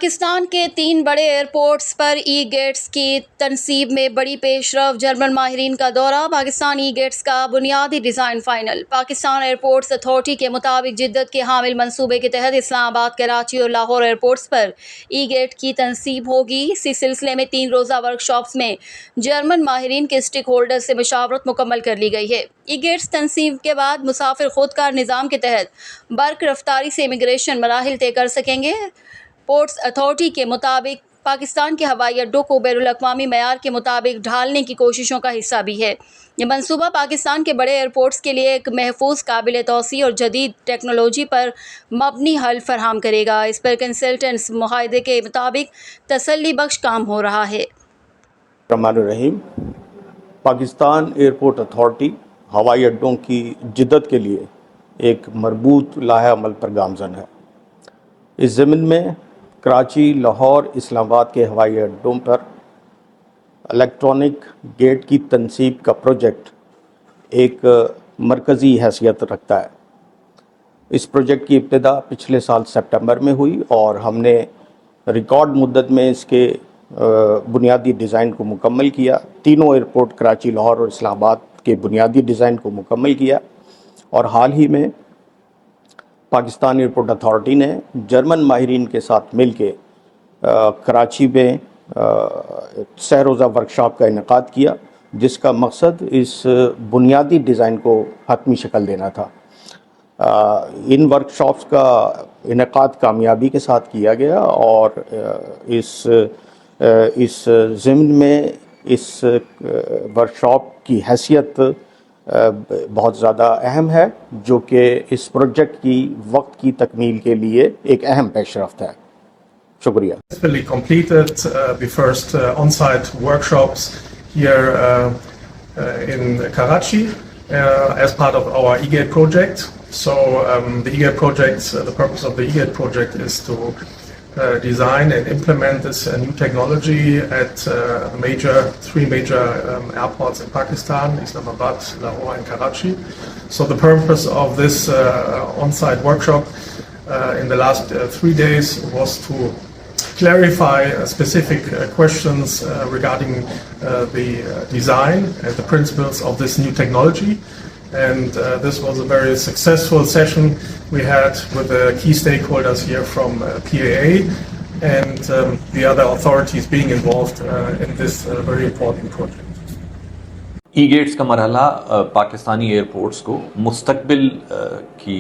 پاکستان کے 3 بڑے ایئرپورٹس پر ای گیٹس کی تنصیب میں بڑی پیش رفت، جرمن ماہرین کا دورہ۔ پاکستان ای گیٹس کا بنیادی design final. Pakistan airports authority کے مطابق جدت کے حامل منصوبے کے تحت اسلام آباد، کراچی اور لاہور ایئرپورٹس پر ای گیٹ کی تنصیب ہوگی۔ اسی سلسلے میں 3 روزہ ورکشاپس میں جرمن ماہرین کے اسٹیک ہولڈرز سے مشاورت مکمل کر لی گئی ہے۔ ای گیٹس تنصیب کے بعد مسافر خودکار نظام کے تحت برق رفتاری سے امیگریشن مراحل طے کر سکیں گے۔ پورٹس اتھارٹی کے مطابق پاکستان کے ہوائی اڈوں کو بین الاقوامی معیار کے مطابق ڈھالنے کی کوششوں کا حصہ بھی ہے۔ یہ منصوبہ پاکستان کے بڑے ایئرپورٹس کے لیے ایک محفوظ، قابل توسیع اور جدید ٹیکنالوجی پر مبنی حل فراہم کرے گا۔ اس پر کنسلٹنٹس معاہدے کے مطابق تسلی بخش کام ہو رہا ہے۔ الرحمن الرحیم۔ پاکستان ایئرپورٹ اتھارٹی ہوائی اڈوں کی جدت کے لیے ایک مربوط لائحہ عمل پر گامزن ہے۔ اس ضمن میں کراچی، لاہور، اسلام آباد کے ہوائی اڈوں پر الیکٹرانک گیٹ کی تنصیب کا پروجیکٹ ایک مرکزی حیثیت رکھتا ہے۔ اس پروجیکٹ کی ابتدا پچھلے سال سپٹمبر میں ہوئی اور ہم نے ریکارڈ مدت میں اس کے بنیادی ڈیزائن کو مکمل کیا۔ تینوں ایئرپورٹ کراچی، لاہور اور اسلام آباد کے بنیادی ڈیزائن کو مکمل کیا، اور حال ہی میں پاکستان ایئرپورٹ اتھارٹی نے جرمن ماہرین کے ساتھ مل کے کراچی میں 6 روزہ ورکشاپ کا انعقاد کیا، جس کا مقصد اس بنیادی ڈیزائن کو حتمی شکل دینا تھا۔ ان ورکشاپس کا انعقاد کامیابی کے ساتھ کیا گیا، اور اس ضمن میں اس ورکشاپ کی حیثیت بہت زیادہ اہم ہے، جو کہ اس پروجیکٹ کی وقت کی تکمیل کے لیے ایک اہم پیش رفت ہے۔ شکریہ۔ Successfully completed the first on-site workshops here in Karachi as part of our eGate project. So the eGate project, the purpose of the eGate project is to design and implement this new technology at three major airports in Pakistan: Islamabad, Lahore and Karachi. So the purpose of this on-site workshop in the last 3 days was to clarify specific questions regarding the design and the principles of this new technology. And this was a very successful session we had with the key stakeholders here from PAA and the other authorities being involved in this very important project. E gates کا مرحلہ Pakistani airports کو مستقبل کی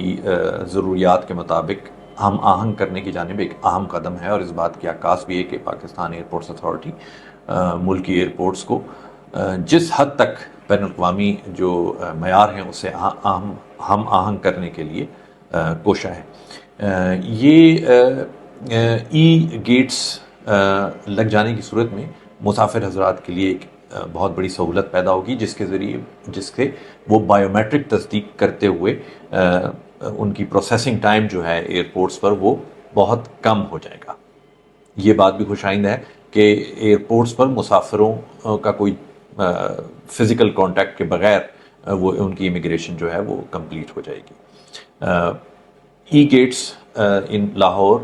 ضروریات کے مطابق ہم آہنگ کرنے کی جانب ایک اہم قدم ہے، اور اس بات کی عکاس بھی ہے کہ پاکستان ایئرپورٹس اتھارٹی ملکی ایئرپورٹس کو جس حد تک بین الاقوامی جو معیار ہیں اسے ہم آہنگ کرنے کے لیے کوشاں ہے۔ یہ ای گیٹس لگ جانے کی صورت میں مسافر حضرات کے لیے ایک بہت بڑی سہولت پیدا ہوگی، جس سے وہ بائیومیٹرک تصدیق کرتے ہوئے ان کی پروسیسنگ ٹائم جو ہے ایئرپورٹس پر وہ بہت کم ہو جائے گا۔ یہ بات بھی خوش آئند ہے کہ ایئرپورٹس پر مسافروں کا کوئی فزیکل کانٹیکٹ کے بغیر وہ ان کی امیگریشن جو ہے وہ کمپلیٹ ہو جائے گی۔ ای گیٹس ان لاہور،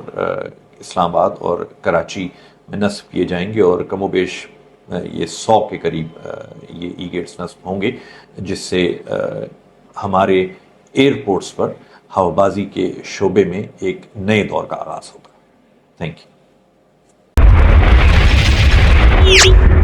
اسلام آباد اور کراچی میں نصب کیے جائیں گے، اور کم و بیش یہ 100 کے قریب یہ ای گیٹس نصب ہوں گے، جس سے ہمارے ایئرپورٹس پر ہوابازی کے شعبے میں ایک نئے دور کا آغاز ہوگا۔ Thank you.